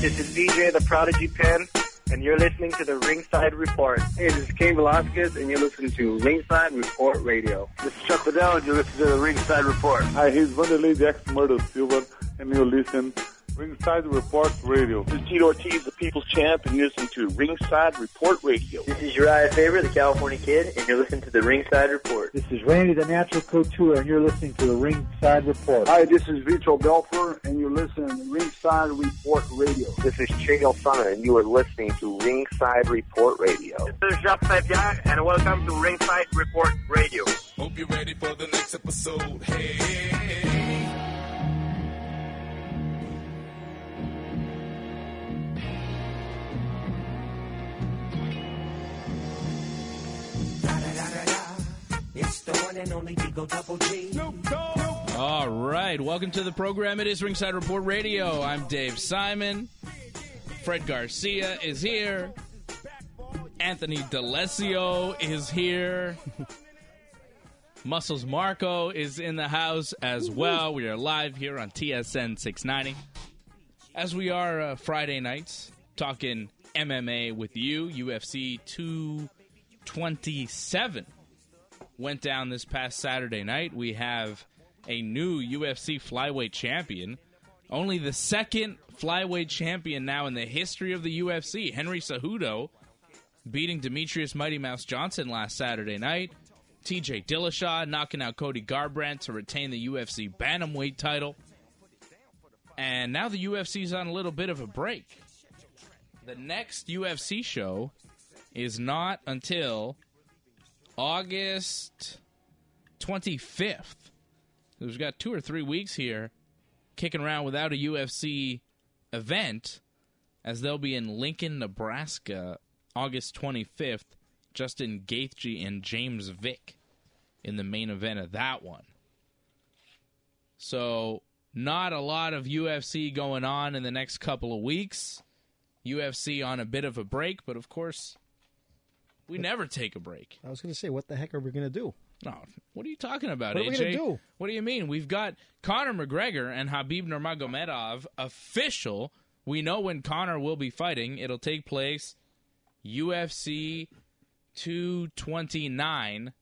This is DJ the Prodigy Pen, and you're listening to the Ringside Report. Hey, this is Cain Velasquez, and you're listening to Ringside Report Radio. This is Chuck Liddell, and you're listening to the Ringside Report. Hi, he's Wanderlei the ex-Murder Silver, and you're listening Ringside Report Radio. This is Tito Ortiz, the People's Champ, and you're listening to Ringside Report Radio. This is Uriah Faber, the California Kid, and you're listening to the Ringside Report. This is Randy, the Natural Couture, and you're listening to the Ringside Report. Hi, this is Vito Belfer, and you're listening to Ringside Report Radio. This is Chael Sonnen, and you are listening to Ringside Report Radio. This is Georges St-Pierre, and welcome to Ringside Report Radio. Hope you're ready for the next episode. Hey. It's the one and only Digo Double G. All right, welcome to the program. It is Ringside Report Radio. I'm Dave Simon. Fred Garcia is here. Anthony D'Alesio is here. Muscles Marco is in the house as well. We are live here on TSN 690. As we are Friday nights, talking MMA with you. UFC 227 went down this past Saturday night. We have a new UFC flyweight champion. Only the second flyweight champion now in the history of the UFC. Henry Cejudo beating Demetrius Mighty Mouse Johnson last Saturday night. TJ Dillashaw knocking out Cody Garbrandt to retain the UFC bantamweight title. And now the UFC's on a little bit of a break. The next UFC show is not until August 25th. We've got 2 or 3 weeks here kicking around without a UFC event, as they'll be in Lincoln, Nebraska, August 25th. Justin Gaethje and James Vick in the main event of that one. So, not a lot of UFC going on in the next couple of weeks. UFC on a bit of a break, but of course, we never take a break. I was going to say, what the heck are we going to do? No, what are you talking about, AJ? What are we going to do? What do you mean? We've got Conor McGregor and Khabib Nurmagomedov official. We know when Conor will be fighting. It'll take place UFC 229.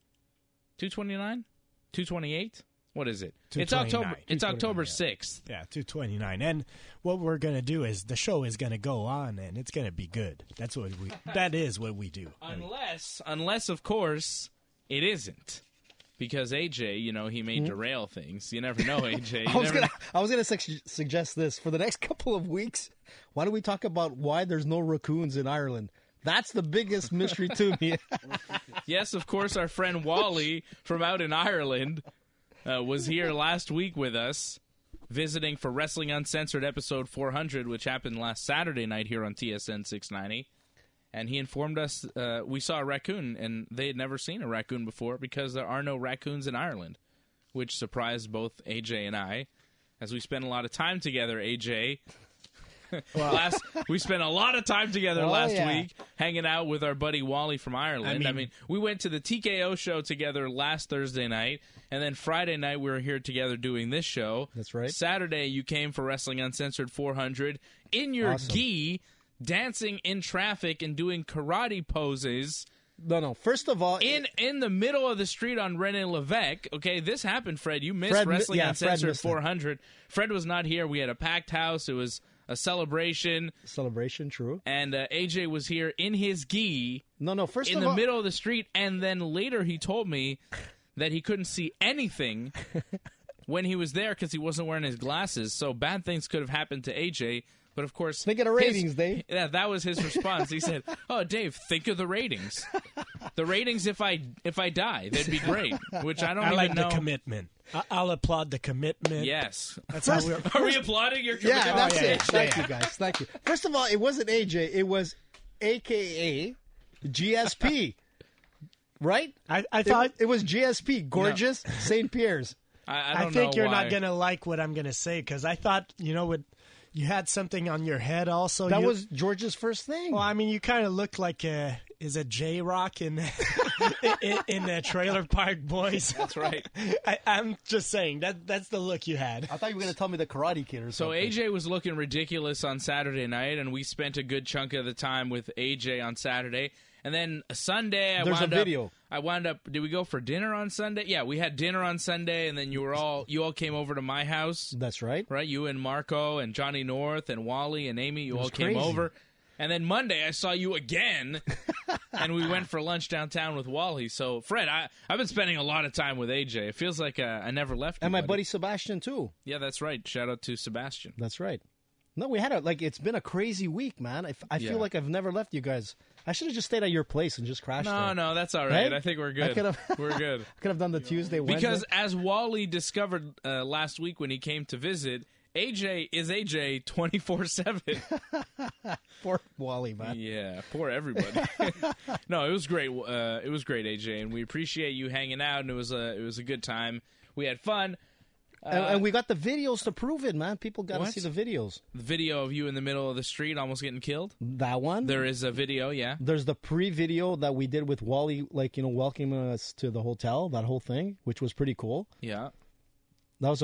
229? 228? What is it? It's October. It's October 6th. Yeah, 229. And what we're gonna do is the show is gonna go on, and it's gonna be good. That is what we do. Unless of course it isn't, because AJ, he may derail things. You never know, AJ. I was gonna suggest this for the next couple of weeks. Why don't we talk about why there's no raccoons in Ireland? That's the biggest mystery to me. Yes, of course, our friend Wally from out in Ireland was here last week with us, visiting for Wrestling Uncensored episode 400, which happened last Saturday night here on TSN 690. And he informed us we saw a raccoon, and they had never seen a raccoon before because there are no raccoons in Ireland, which surprised both AJ and I, as we spent a lot of time together, AJ. We spent a lot of time together last week hanging out with our buddy Wally from Ireland. I mean, we went to the TKO show together last Thursday night, and then Friday night we were here together doing this show. That's right. Saturday you came for Wrestling Uncensored 400 in your gi, dancing in traffic and doing karate poses. No. First of all, in the middle of the street on René Lévesque. Okay, this happened, Fred. You missed Wrestling Uncensored 400. Fred was not here. We had a packed house. It was a celebration. True. And AJ was here in his gi. First in the middle of the street, and then later he told me that he couldn't see anything when he was there because he wasn't wearing his glasses. So bad things could have happened to AJ. But of course, think of the ratings, Dave. Yeah, that was his response. He said, "Oh, Dave, think of the ratings. The ratings if I die, that'd be great." Which I don't even know. I like the commitment. I'll applaud the commitment. Yes. That's how are we applauding your commitment? Yeah, that's it. Thank you, guys. Thank you. First of all, it wasn't AJ. It was AKA GSP. Right? I thought it was GSP, Georges St-Pierre's. I think you're why. not going to like what I'm going to say, because I thought, you had something on your head also. That was George's first thing. Well, I mean, you kind of looked like is it J-Rock in the Trailer Park Boys? That's right. I'm just saying that's the look you had. I thought you were going to tell me the Karate Kid or So something. AJ was looking ridiculous on Saturday night, and we spent a good chunk of the time with AJ on Saturday. And then Sunday, There's a video. I wound up. Did we go for dinner on Sunday? Yeah, we had dinner on Sunday, and then you all came over to my house. That's right. Right, you and Marco and Johnny North and Wally and Amy, you all came crazy. over. And then Monday, I saw you again, and we went for lunch downtown with Wally. So, Fred, I've been spending a lot of time with AJ. It feels like I never left you, And my buddy Sebastian, too. Yeah, that's right. Shout out to Sebastian. That's right. No, we had it's been a crazy week, man. I feel like I've never left you guys. I should have just stayed at your place and just crashed there. No, that's all right. Right? I think we're good. We're good. I could have done the Tuesday, Wednesday. Because as Wally discovered last week when he came to visit, AJ is AJ 24/7. Poor Wally, man. Yeah, poor everybody. No, it was great. It was great, AJ, and we appreciate you hanging out. And it was a good time. We had fun. And we got the videos to prove it, man. People got to What? see the videos. The video of you in the middle of the street almost getting killed. That one. There is a video, yeah. There's the pre-video that we did with Wally, welcoming us to the hotel, that whole thing, which was pretty cool. Yeah. That was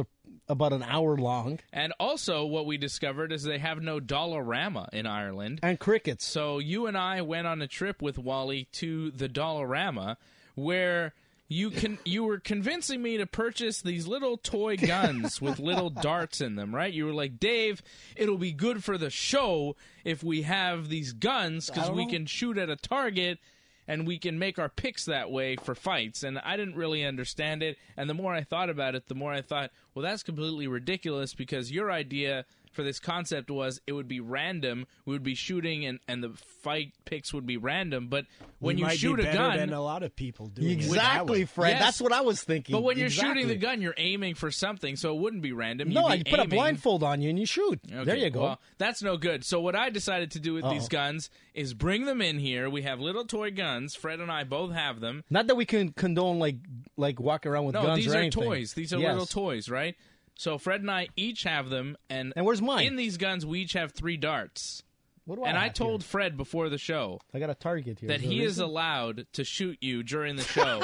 about an hour long. And also what we discovered is they have no Dollarama in Ireland. And crickets. So you and I went on a trip with Wally to the Dollarama where you were convincing me to purchase these little toy guns with little darts in them, right? You were like, Dave, it'll be good for the show if we have these guns because we can shoot at a target and we can make our picks that way for fights. And I didn't really understand it. And the more I thought about it, the more I thought, well, that's completely ridiculous because your idea for this concept was it would be random. We would be shooting and the fight picks would be random. But when you shoot a gun, than a lot of people do. Exactly, Fred. Yes. That's what I was thinking. But when you're shooting the gun, you're aiming for something, so it wouldn't be random. No, You'd be you put a aiming. blindfold on you and you shoot. Okay, there you go. Well, that's no good. So what I decided to do with these guns is bring them in here. We have little toy guns. Fred and I both have them. Not that we can condone like walking around with guns or anything. No, these are toys. These are little toys, right? So Fred and I each have them, and where's mine? In these guns, we each have 3 darts. What do and I have told here? Fred before the show I got a target here. that he is allowed to shoot you during the show.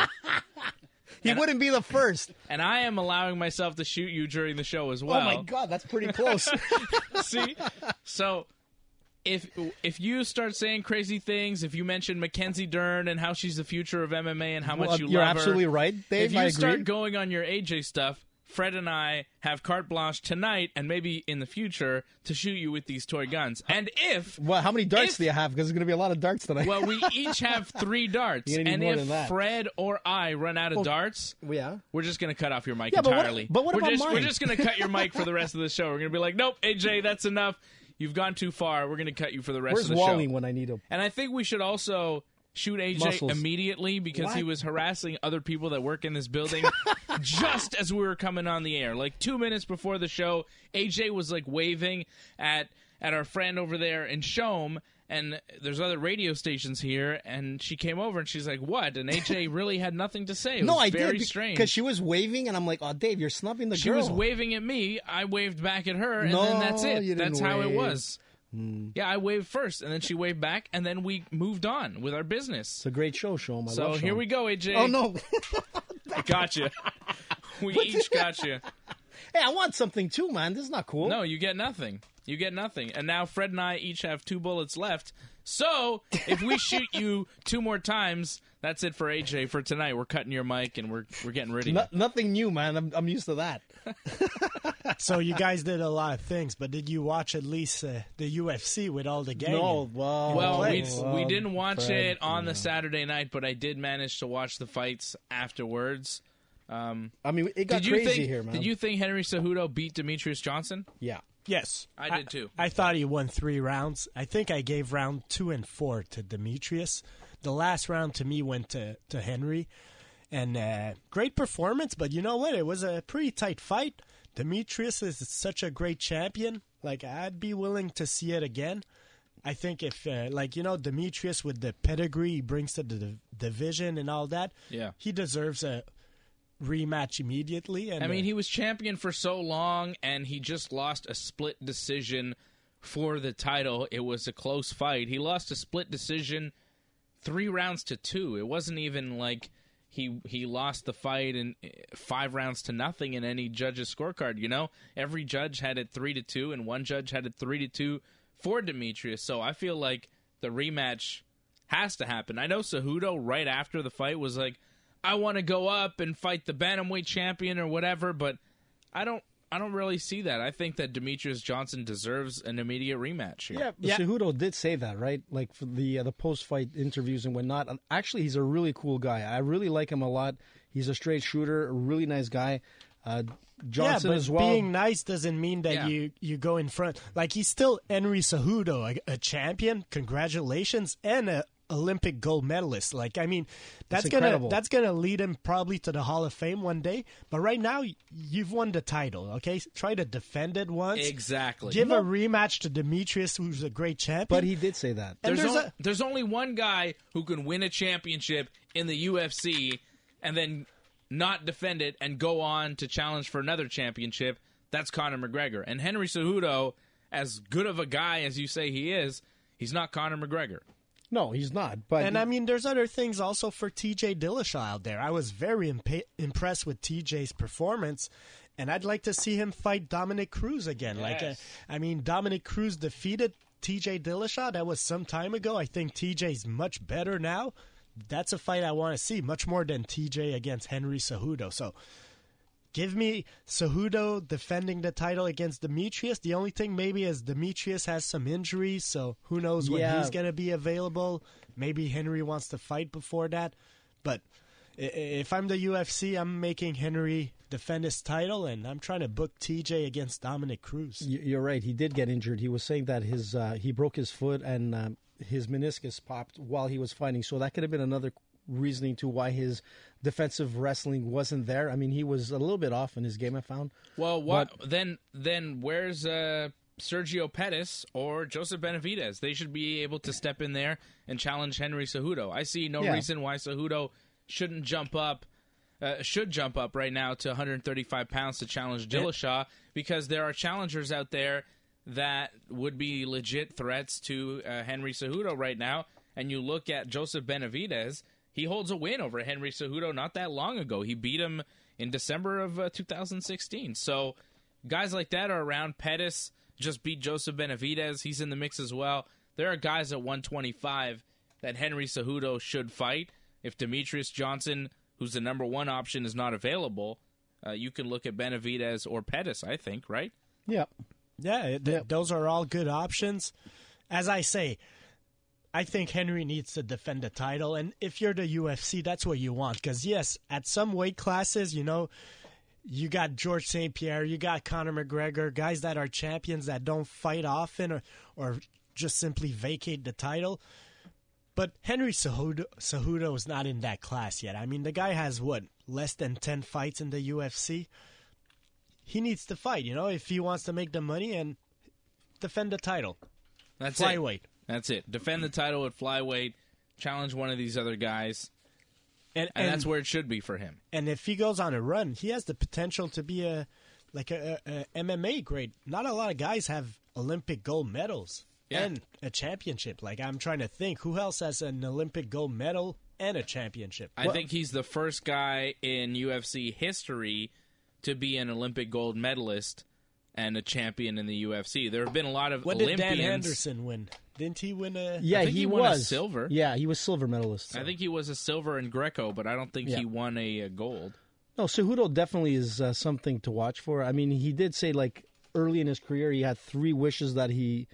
He wouldn't be the first. And I am allowing myself to shoot you during the show as well. Oh my God, that's pretty close. See? So if you start saying crazy things, if you mention Mackenzie Dern and how she's the future of MMA and how much you you're love her. absolutely right, Dave. If you I start agree. going on your AJ stuff, Fred and I have carte blanche tonight and maybe in the future to shoot you with these toy guns. And Well, how many darts do you have? Because there's going to be a lot of darts tonight. Well, we each have 3 darts. You're gonna need And more than if that. Fred or I run out of darts, we're just going to cut off your mic Yeah, but what- entirely. but what about mine? We're just going to cut your mic for the rest of the show. We're going to be like, nope, AJ, that's enough. You've gone too far. We're going to cut you for the rest Where's of the Wally show. when I need him? And I think we should also shoot AJ Muscles. immediately because he What? was harassing other people that work in this building just as we were coming on the air. Like 2 minutes before the show, AJ was like waving at our friend over there in Shome, and there's other radio stations here, and she came over and she's like, what? And AJ really had nothing to say. It was I very did strange. because she was waving, and I'm like, "Oh, Dave, you're snubbing the She girl." was waving at me. I waved back at her, and No, then that's it. you didn't That's how it wave. was. Yeah, I waved first, and then she waved back, and then we moved on with our business. It's a great show, Shom. I So love here Shom. we go, AJ. Oh no! Gotcha. We each got you. Hey, I want something too, man. This is not cool. No, you get nothing. You get nothing. And now Fred and I each have 2 bullets left. So if we shoot you 2 more times, that's it for AJ for tonight. We're cutting your mic and we're getting rid of you. Nothing new, man. I'm used to that. So you guys did a lot of things, but did you watch at least the UFC with all the gang? No, Well, we didn't watch Fred, it on the Saturday night, but I did manage to watch the fights afterwards. I mean, it got crazy here, man. Did you think Henry Cejudo beat Demetrius Johnson? Yeah. Yes. I did too. I thought he won 3 rounds. I think I gave round 2 and 4 to Demetrius. The last round to me went to Henry. And great performance, but you know what? It was a pretty tight fight. Demetrius is such a great champion. Like, I'd be willing to see it again. I think if, Demetrius with the pedigree he brings to the division and all that, he deserves a rematch immediately. And I mean, he was champion for so long, and he just lost a split decision for the title. It was a close fight. He lost a split decision 3-2. It wasn't even like he lost the fight in 5-0 in any judge's scorecard. You know, every judge had it 3-2, and one judge had it 3-2 for Demetrius. So I feel like the rematch has to happen. I know Cejudo right after the fight was like, I want to go up and fight the bantamweight champion or whatever, but I don't really see that. I think that Demetrius Johnson deserves an immediate rematch here. Yeah, Cejudo did say that, right? Like for the post-fight interviews and whatnot. Actually, he's a really cool guy. I really like him a lot. He's a straight shooter, a really nice guy. Johnson but as well. Being nice doesn't mean that you go in front. Like, he's still Henry Cejudo, a champion. Congratulations, and a Olympic gold medalist. Like, I mean, that's gonna lead him probably to the Hall of Fame one day. But right now, you've won the title. Okay, try to defend it once. Exactly. Give a rematch to Demetrius, who's a great champion. But he did say that. There's only one guy who can win a championship in the UFC and then not defend it and go on to challenge for another championship. That's Conor McGregor. And Henry Cejudo, as good of a guy as you say he is, he's not Conor McGregor. No, he's not. But I mean, there's other things also for TJ Dillashaw out there. I was very impressed with TJ's performance, and I'd like to see him fight Dominic Cruz again. Yes. Dominic Cruz defeated TJ Dillashaw. That was some time ago. I think TJ's much better now. That's a fight I want to see, much more than TJ against Henry Cejudo. So give me Cejudo defending the title against Demetrius. The only thing maybe is Demetrius has some injuries, so who knows when he's going to be available. Maybe Henry wants to fight before that. But if I'm the UFC, I'm making Henry defend his title, and I'm trying to book TJ against Dominic Cruz. You're right. He did get injured. He was saying that he broke his foot and his meniscus popped while he was fighting. So that could have been another reasoning to why his defensive wrestling wasn't there. I mean, he was a little bit off in his game, I found. Well, then where's Sergio Pettis or Joseph Benavidez? They should be able to step in there and challenge Henry Cejudo. I see no reason why Cejudo should jump up right now to 135 pounds to challenge Dillashaw, because there are challengers out there that would be legit threats to Henry Cejudo right now. And you look at Joseph Benavidez, he holds a win over Henry Cejudo not that long ago. He beat him in December of 2016. So guys like that are around. Pettis just beat Joseph Benavidez. He's in the mix as well. There are guys at 125 that Henry Cejudo should fight. If Demetrius Johnson, who's the number one option, is not available, you can look at Benavidez or Pettis, I think, right? Yeah. Yeah, those are all good options. As I say, I think Henry needs to defend the title, and if you're the UFC, that's what you want. Because, yes, at some weight classes, you know, you got Georges St-Pierre, you got Conor McGregor, guys that are champions that don't fight often or just simply vacate the title. But Henry Cejudo is not in that class yet. I mean, the guy has, less than 10 fights in the UFC? He needs to fight, you know, if he wants to make the money and defend the title. That's flyweight. That's it. Defend the title at flyweight, challenge one of these other guys, and that's where it should be for him. And if he goes on a run, he has the potential to be a MMA great. Not a lot of guys have Olympic gold medals and a championship. Like, I'm trying to think, who else has an Olympic gold medal and a championship? I think he's the first guy in UFC history to be an Olympic gold medalist and a champion in the UFC. There have been a lot of Olympians. What did Dan Henderson win? Didn't he win a... Yeah, I think he won a silver. Yeah, he was silver medalist. So. I think he was a silver in Greco, but I don't think he won a gold. No, Cejudo definitely is something to watch for. I mean, he did say, like, early in his career, he had 3 wishes that he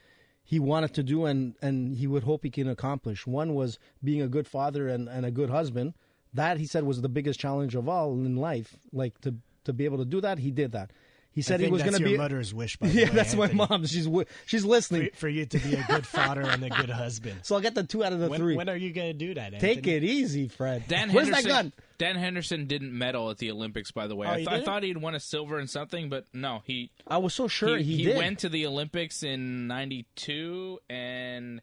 wanted to do and he would hope he can accomplish. One was being a good father and a good husband. That, he said, was the biggest challenge of all in life. Like, to be able to do that, he did that. He said he was going to be your mother's wish. By the way, that's Anthony. my mom. She's listening for you to be a good father and a good husband. So I'll get the 2 out of the 3. When are you going to do that, Anthony? Take it easy, Fred. Where's that gun? Dan Henderson didn't medal at the Olympics, by the way. I thought he'd won a silver in something, but no, I was so sure he did. He went to the Olympics in 92 and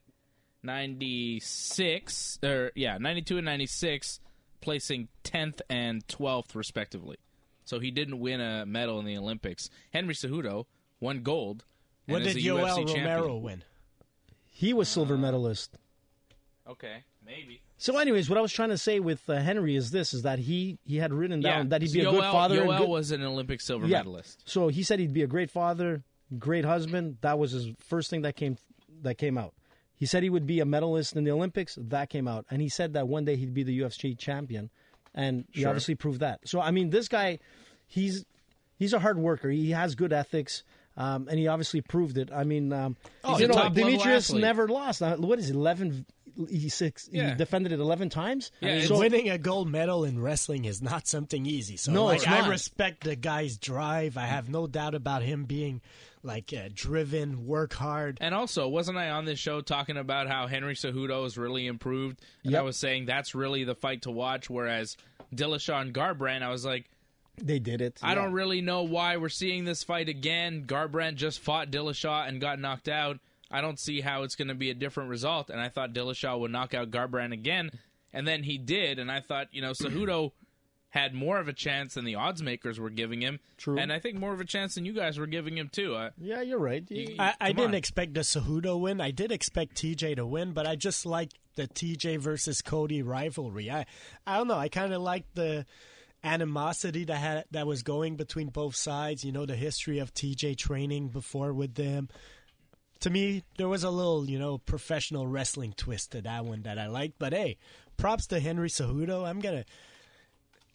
96, 92 and 96, placing 10th and 12th respectively. So he didn't win a medal in the Olympics. Henry Cejudo won gold. What did Yoel Romero win? He was silver medalist. Okay. Maybe. So, anyways, what I was trying to say with Henry is that he had written down that he'd be a good father. Yoel was an Olympic silver medalist. So he said he'd be a great father, great husband. That was his first thing that came out. He said he would be a medalist in the Olympics. That came out. And he said that one day he'd be the UFC champion. And he obviously proved that. So, I mean, this guy, he's a hard worker. He has good ethics. And he obviously proved it. I mean, Demetrius never lost. What is it, 11? He defended it 11 times. Yeah, so winning a gold medal in wrestling is not something easy. So I respect the guy's drive. I have no doubt about him being driven, work hard. And also, wasn't I on this show talking about how Henry Cejudo has really improved? And I was saying that's really the fight to watch, whereas Dillashaw and Garbrandt, I was like, they did it. I don't really know why we're seeing this fight again. Garbrandt just fought Dillashaw and got knocked out. I don't see how it's going to be a different result. And I thought Dillashaw would knock out Garbrandt again, and then he did. And I thought, Cejudo had more of a chance than the odds makers were giving him. True. And I think more of a chance than you guys were giving him, too. Yeah, you're right. I didn't expect the Cejudo win. I did expect TJ to win, but I just like the TJ versus Cody rivalry. I don't know. I kind of like the animosity that was going between both sides. The history of TJ training before with them. To me, there was a little, professional wrestling twist to that one that I liked. But hey, props to Henry Cejudo. I'm gonna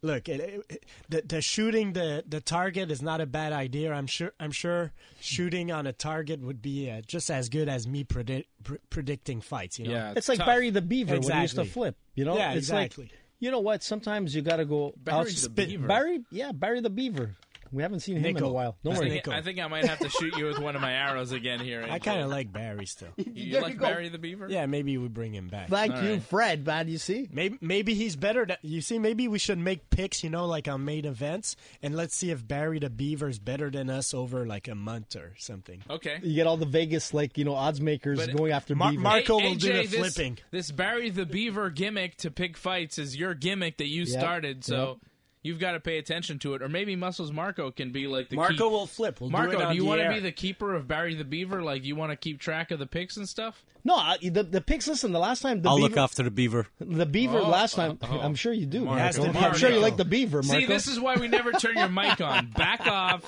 look. The shooting the target is not a bad idea. I'm sure shooting on a target would be just as good as me predicting fights. Yeah, it's like tough. Barry the Beaver when he used to flip. Yeah, it's exactly. Like, you know what? Sometimes you got to go Barry the Beaver. Barry the Beaver. We haven't seen him in a while. Don't worry. I think I might have to shoot you with one of my arrows again here. I kind of like Barry still. You like Barry the Beaver? Yeah, maybe we bring him back. Thank you, Fred, man. You see? Maybe he's better. You see, maybe we should make picks, like on main events, and let's see if Barry the Beaver's better than us over like a month or something. Okay. You get all the Vegas, odds makers going after Beaver. Marco will do the flipping. This Barry the Beaver gimmick to pick fights is your gimmick that you started, so... You've got to pay attention to it. Or maybe Muscles Marco can be like the Marco will flip. Marco, do you want to be the keeper of Barry the Beaver? Like, you want to keep track of the picks and stuff? No, the picks, listen, the last time... I'll look after the Beaver. The Beaver last time, I'm sure you do. Marco. I'm sure you like the Beaver, Marco. See, this is why we never turn your mic on. Back off.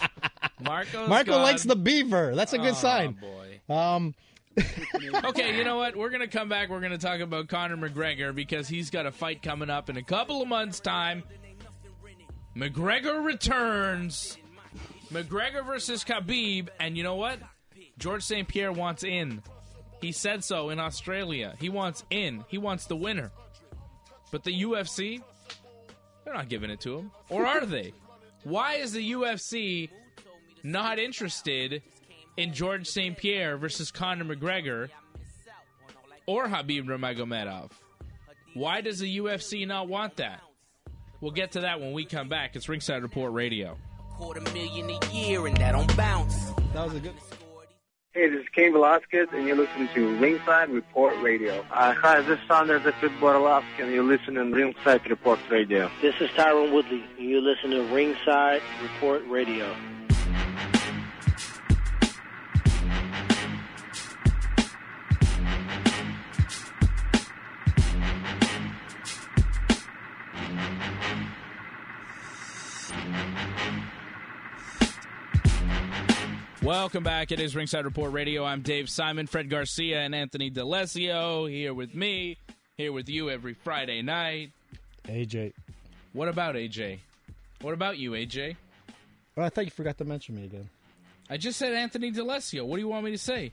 Marco likes the Beaver. That's a good sign. Boy. Okay, you know what? We're going to come back. We're going to talk about Conor McGregor because he's got a fight coming up in a couple of months' time. McGregor returns. McGregor versus Khabib. And you know what? Georges St-Pierre wants in. He said so in Australia. He wants in. He wants the winner. But the UFC, they're not giving it to him. Or are they? Why is the UFC not interested in Georges St-Pierre versus Conor McGregor or Khabib Nurmagomedov? Why does the UFC not want that? We'll get to that when we come back. It's Ringside Report Radio. $250,000 a year and that don't bounce. That was a good... Hey, this is Cain Velasquez, and you're listening to Ringside Report Radio. Hi, this is Sanders at Borovsky, and you're listening to Ringside Report Radio. This is Tyron Woodley, and you're listening to Ringside Report Radio. Welcome back. It is Ringside Report Radio. I'm Dave Simon, Fred Garcia, and Anthony D'Alesio here with me, here with you every Friday night. AJ. What about AJ? What about you, AJ? Oh, I thought you forgot to mention me again. I just said Anthony D'Alesio. What do you want me to say?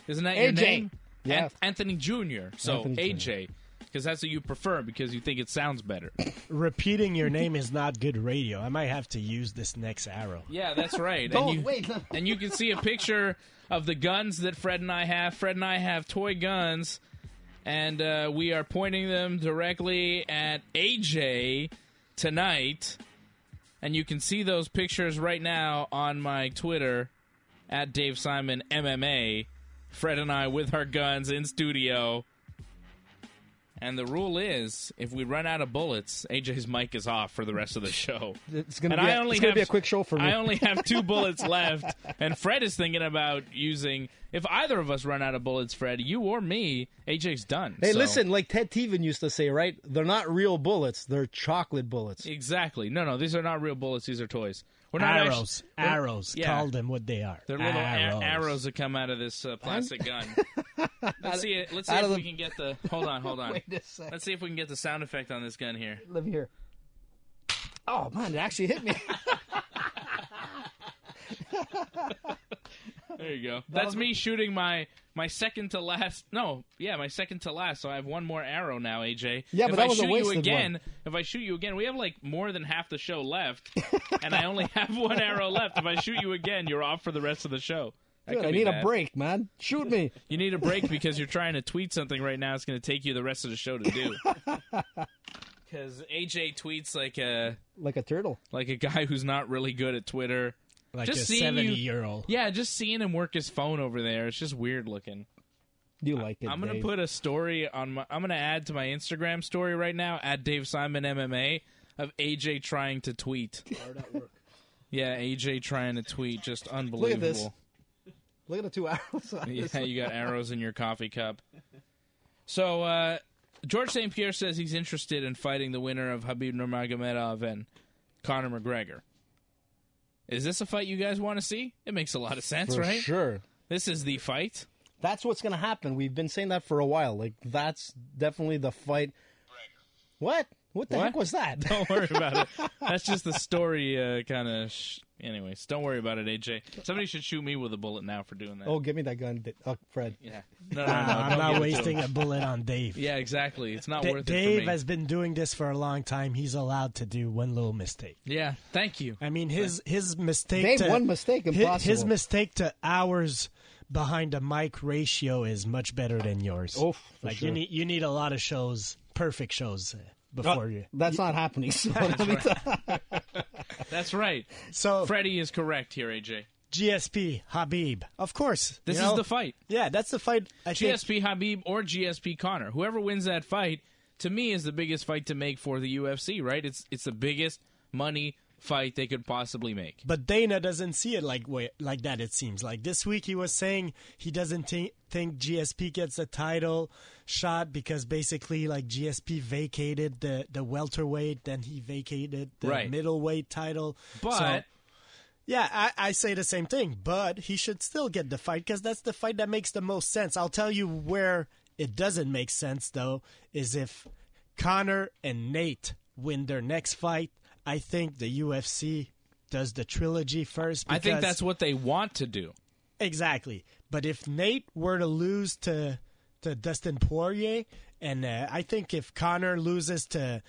Isn't that your name? Yeah. Anthony Jr. So Anthony AJ. Because that's what you prefer, because you think it sounds better. Repeating your name is not good radio. I might have to use this next arrow. Yeah, that's right. Wait. And you can see a picture of the guns that Fred and I have. Fred and I have toy guns, and we are pointing them directly at AJ tonight. And you can see those pictures right now on my Twitter, at Dave Simon MMA. Fred and I with our guns in studio. And the rule is, if we run out of bullets, AJ's mic is off for the rest of the show. It's going to be a quick show for me. I only have 2 bullets left, and Fred is thinking about using... If either of us run out of bullets, Fred, you or me, AJ's done. Hey, listen, like Ted Teven used to say, right? They're not real bullets. They're chocolate bullets. Exactly. No, these are not real bullets. These are toys. We're not arrows. Arrows. Yeah. Call them what they are. They're little arrows that come out of this plastic gun. Let's see if we can get the... Hold on. Wait a second. Let's see if we can get the sound effect on this gun here. Let me hear. Oh, man, it actually hit me. There you go. That's me shooting my second to last. No, yeah, my second to last. So I have one more arrow now, AJ. Yeah, but that was a wasted one. If I shoot you again, we have like more than half the show left, and I only have one arrow left. If I shoot you again, you're off for the rest of the show. Dude, I need a break, man. Shoot me. You need a break because you're trying to tweet something right now. It's going to take you the rest of the show to do. Because AJ tweets like a turtle, like a guy who's not really good at Twitter. Like just a 70-year-old. Yeah, just seeing him work his phone over there. It's just weird looking. You like it, I'm going to Dave. put a story on I'm going to add to my Instagram story right now, at Dave Simon MMA, of AJ trying to tweet. How'd that work? Yeah, AJ trying to tweet. Just unbelievable. Look at this. Look at the 2 arrows. Yeah, you got arrows in your coffee cup. So, Georges St-Pierre says he's interested in fighting the winner of Khabib Nurmagomedov and Conor McGregor. Is this a fight you guys want to see? It makes a lot of sense, For right? Sure. This is the fight. That's what's going to happen. We've been saying that for a while. Like, that's definitely the fight. What? What the heck was that? Don't worry about it. That's just the story kind of... Anyways, don't worry about it, AJ. Somebody should shoot me with a bullet now for doing that. Oh, give me that gun, Fred. Yeah. No. I'm not wasting a bullet on Dave. Yeah, exactly. It's not worth it Dave for me. has been doing this for a long time. He's allowed to do one little mistake. Yeah, thank you. I mean, his mistake Dave, one mistake, impossible. His mistake to hours behind a mic ratio is much better than yours. Oh, for like sure. you need a lot of shows, perfect shows before you. That's not happening. So That's right. So Freddie is correct here, AJ. GSP Khabib, of course. This is the fight. Yeah, that's the fight. GSP Khabib or GSP Conor, whoever wins that fight, to me is the biggest fight to make for the UFC. Right? It's the biggest money fight they could possibly make. But Dana doesn't see it like that. It seems like this week he was saying he doesn't think GSP gets a title shot because basically like GSP vacated the welterweight, then he vacated the middleweight title. But yeah, I say the same thing. But he should still get the fight because that's the fight that makes the most sense. I'll tell you where it doesn't make sense though is if Conor and Nate win their next fight. I think the UFC does the trilogy first. I think that's what they want to do. Exactly. But if Nate were to lose to Dustin Poirier, and I think if Conor loses to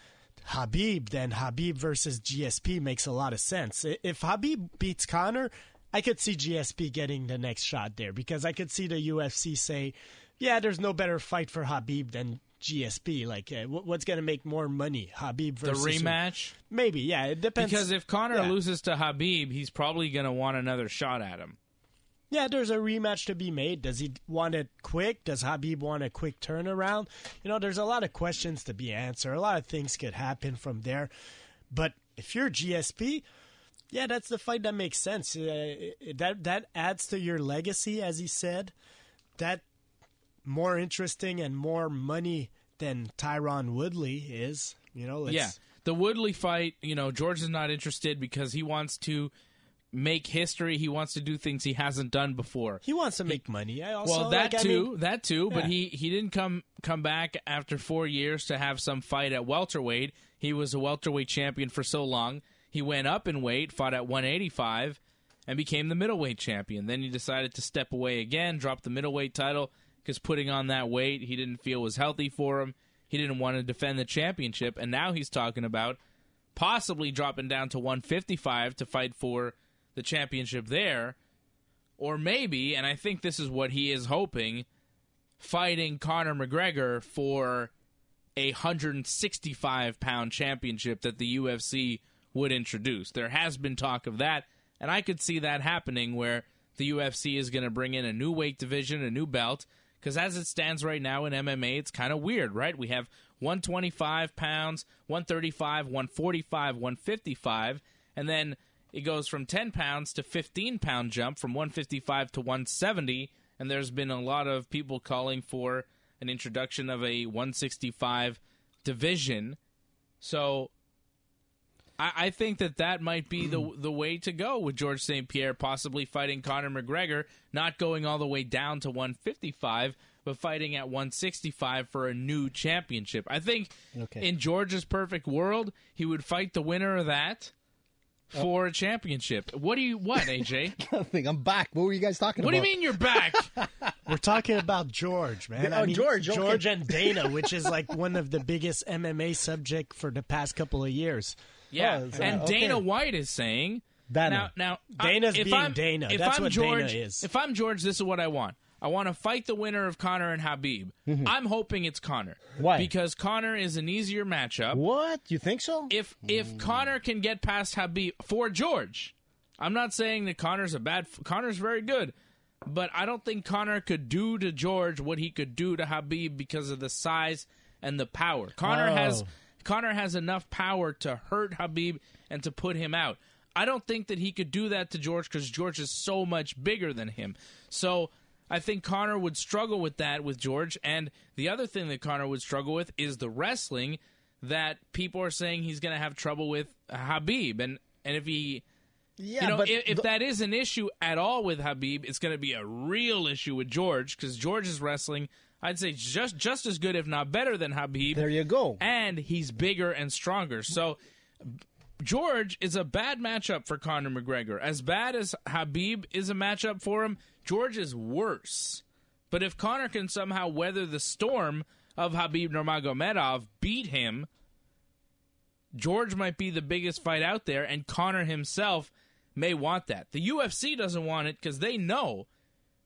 Khabib, then Khabib versus GSP makes a lot of sense. If Khabib beats Conor, I could see GSP getting the next shot there because I could see the UFC say, yeah, there's no better fight for Khabib than GSP. Like, what's going to make more money? Khabib versus... The rematch? Maybe, yeah. It depends. Because if Conor loses to Khabib, he's probably going to want another shot at him. Yeah, there's a rematch to be made. Does he want it quick? Does Khabib want a quick turnaround? You know, there's a lot of questions to be answered. A lot of things could happen from there. But if you're GSP, yeah, that's the fight that makes sense. That adds to your legacy, as he said. That more interesting and more money than Tyron Woodley is. You know, yeah, the Woodley fight, you know, George is not interested because he wants to make history. He wants to do things he hasn't done before. He wants to make money. That too. But he didn't come back after 4 years to have some fight at welterweight. He was a welterweight champion for so long. He went up in weight, fought at 185, and became the middleweight champion. Then he decided to step away again, drop the middleweight title, because putting on that weight he didn't feel was healthy for him. He didn't want to defend the championship, and now he's talking about possibly dropping down to 155 to fight for the championship there, or maybe, and I think this is what he is hoping, fighting Conor McGregor for a 165-pound championship that the UFC would introduce. There has been talk of that, and I could see that happening where the UFC is going to bring in a new weight division, a new belt, Because as it stands right now in MMA, it's kind of weird, right? We have 125 pounds, 135, 145, 155, and then it goes from 10 pounds to 15-pound jump from 155 to 170, and there's been a lot of people calling for an introduction of a 165 division. So I think that might be the way to go with Georges St-Pierre possibly fighting Conor McGregor, not going all the way down to 155, but fighting at 165 for a new championship. I think in George's perfect world, he would fight the winner of that for a championship. What, AJ? Nothing. I'm back. What were you guys talking about? What do you mean you're back? We're talking about George, man. George and Dana, which is like one of the biggest MMA subject for the past couple of years. Yeah, and Dana White is saying... Now, Dana's being Dana. That's what George, Dana is. If I'm George, this is what I want. I want to fight the winner of Conor and Khabib. Mm-hmm. I'm hoping it's Conor. Why? Because Conor is an easier matchup. What? You think so? If Conor can get past Khabib for George, I'm not saying that Conor's very good, but I don't think Conor could do to George what he could do to Khabib because of the size and the power. Conor has enough power to hurt Khabib and to put him out. I don't think that he could do that to George because George is so much bigger than him. So I think Conor would struggle with that with George. And the other thing that Conor would struggle with is the wrestling that people are saying he's going to have trouble with Khabib. And if he... Yeah, if that is an issue at all with Khabib, it's going to be a real issue with George because George's wrestling, I'd say, just as good, if not better than Khabib. There you go. And he's bigger and stronger. So George is a bad matchup for Conor McGregor. As bad as Khabib is a matchup for him, George is worse. But if Conor can somehow weather the storm of Khabib Nurmagomedov, beat him, George might be the biggest fight out there, and Conor himself may want that. The UFC doesn't want it because they know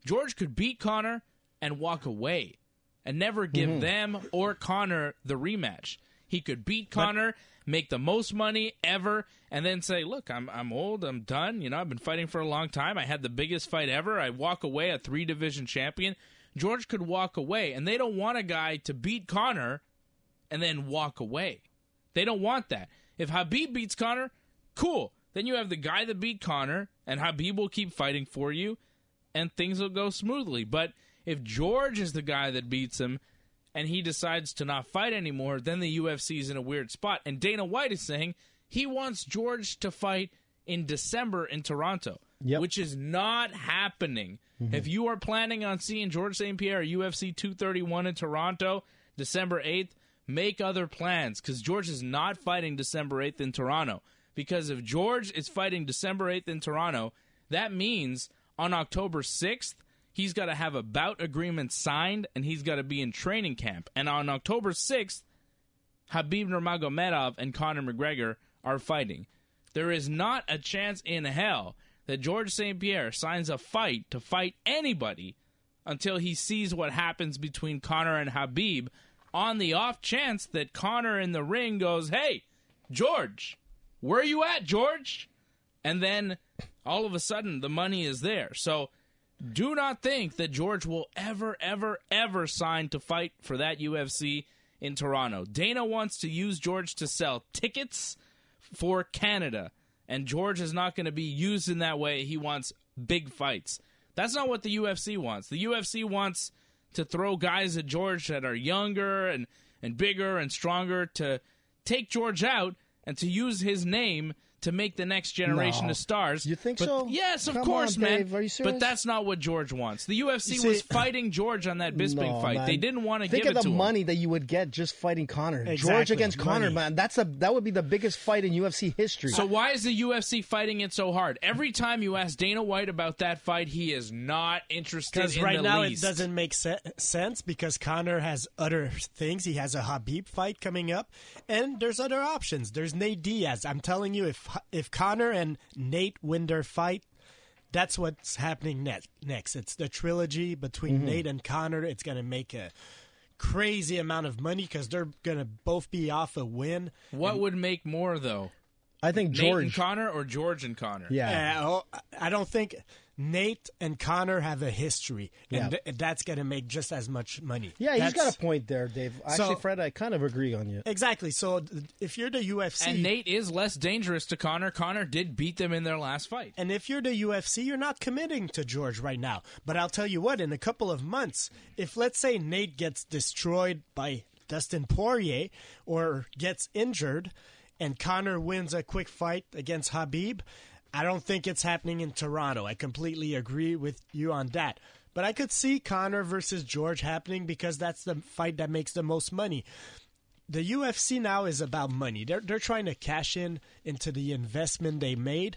George could beat Conor and walk away and never give them or Conor the rematch. He could beat Conor, make the most money ever, and then say, look, I'm old, I'm done. I've been fighting for a long time. I had the biggest fight ever. I walk away a 3-division champion. George could walk away, and they don't want a guy to beat Conor and then walk away. They don't want that. If Khabib beats Conor, cool. Then you have the guy that beat Conor, and Khabib will keep fighting for you, and things will go smoothly. But if George is the guy that beats him, and he decides to not fight anymore, then the UFC is in a weird spot. And Dana White is saying he wants George to fight in December in Toronto, which is not happening. Mm-hmm. If you are planning on seeing Georges St-Pierre UFC 231 in Toronto, December 8th, make other plans, because George is not fighting December 8th in Toronto. Because if George is fighting December 8th in Toronto, that means on October 6th, he's got to have a bout agreement signed, and he's got to be in training camp. And on October 6th, Khabib Nurmagomedov and Conor McGregor are fighting. There is not a chance in hell that Georges St-Pierre signs a fight to fight anybody until he sees what happens between Conor and Khabib, on the off chance that Conor in the ring goes, hey, George, where are you at, George? And then all of a sudden the money is there. So do not think that George will ever, ever, ever sign to fight for that UFC in Toronto. Dana wants to use George to sell tickets for Canada, and George is not going to be used in that way. He wants big fights. That's not what the UFC wants. The UFC wants to throw guys at George that are younger and bigger and stronger, to take George out and to use his name to make the next generation of stars. You think so? Yes, of Come course, on, man. Dave. Are you serious? But that's not what George wants. The UFC was fighting George on that Bisping fight. Man. They didn't want to give it to him. Think of the money that you would get just fighting Conor. Exactly. George against Conor, man. That would be the biggest fight in UFC history. So why is the UFC fighting it so hard? Every time you ask Dana White about that fight, he is not interested in the least. Because right now it doesn't make sense because Conor has other things. He has a Khabib fight coming up, and there's other options. There's Nate Diaz. I'm telling you, if Conor and Nate win their fight, that's what's happening next. It's the trilogy between Nate and Conor. It's going to make a crazy amount of money because they're going to both be off a win. What would make more, though? I think George Nate and Conor or George and Conor? Yeah. I don't think Nate and Conor have a history, and that's going to make just as much money. Yeah, he's got a point there, Dave. Actually, So- Fred, I kind of agree on you. Exactly. So if you're the UFC... And Nate is less dangerous to Conor. Conor did beat them in their last fight. And if you're the UFC, you're not committing to George right now. But I'll tell you what, in a couple of months, if let's say Nate gets destroyed by Dustin Poirier or gets injured and Conor wins a quick fight against Khabib, I don't think it's happening in Toronto. I completely agree with you on that. But I could see Conor versus George happening because that's the fight that makes the most money. The UFC now is about money. They're trying to cash into the investment they made.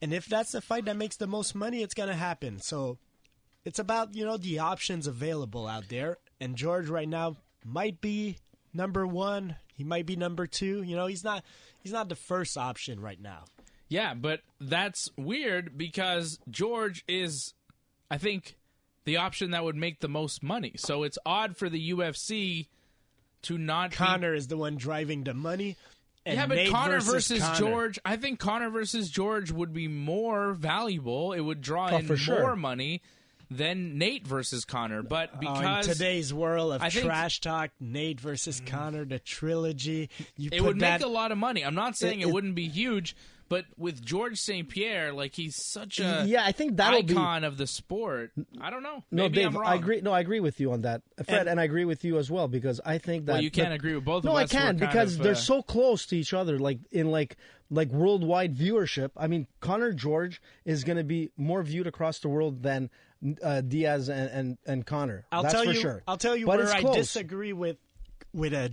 And if that's the fight that makes the most money, it's going to happen. So it's about, the options available out there. And George right now might be number one. He might be number two. He's not the first option right now. Yeah, but that's weird because George is, I think, the option that would make the most money. So it's odd for the UFC to not. Conor is the one driving the money. And yeah, but Nate Conor versus Conor. George, I think Conor versus George would be more valuable. It would draw in more money than Nate versus Conor. But because in today's world of trash talk, Nate versus Conor, the trilogy, it would make a lot of money. I'm not saying it wouldn't be huge. But with Georges St-Pierre, he's such a I think that'll icon of the sport. I don't know. No, Maybe Dave, I'm wrong. I agree. No, I agree with you on that, Fred, and I agree with you as well because I think that. Well, you can't agree with both of us. No, I can because they're so close to each other, in worldwide viewership. I mean, Conor George is going to be more viewed across the world than Diaz and Conor. That's for sure. I'll tell you but where I close. disagree with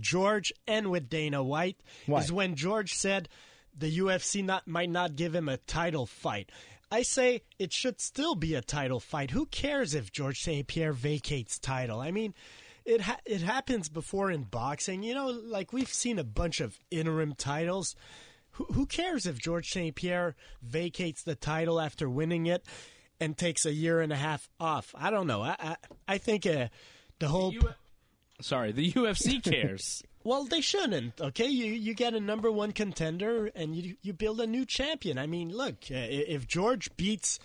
George and with Dana White is when George said the UFC might not give him a title fight. I say it should still be a title fight. Who cares if Georges St-Pierre vacates title? I mean, it happens before in boxing. We've seen a bunch of interim titles. Who cares if Georges St-Pierre vacates the title after winning it and takes a year and a half off? I don't know. I think the whole... the UFC cares. Well, they shouldn't, okay? You get a number one contender, and you build a new champion. I mean, look, if George beats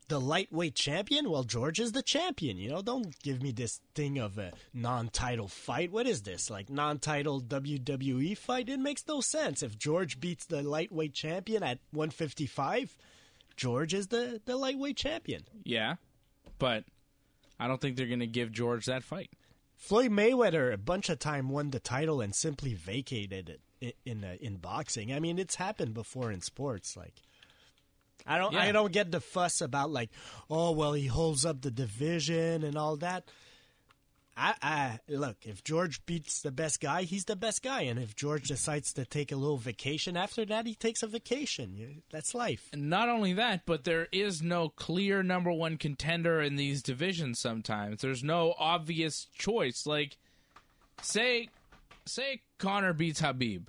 the lightweight champion, well, George is the champion, Don't give me this thing of a non-title fight. What is this, non-title WWE fight? It makes no sense. If George beats the lightweight champion at 155, George is the lightweight champion. Yeah, but I don't think they're going to give George that fight. Floyd Mayweather a bunch of time won the title and simply vacated it in boxing. I mean, it's happened before in sports. I don't get the fuss about he holds up the division and all that. Look, if George beats the best guy, he's the best guy, and if George decides to take a little vacation after that, he takes a vacation. That's life. And not only that, but there is no clear number one contender in these divisions sometimes. There's no obvious choice. Say Conor beats Khabib.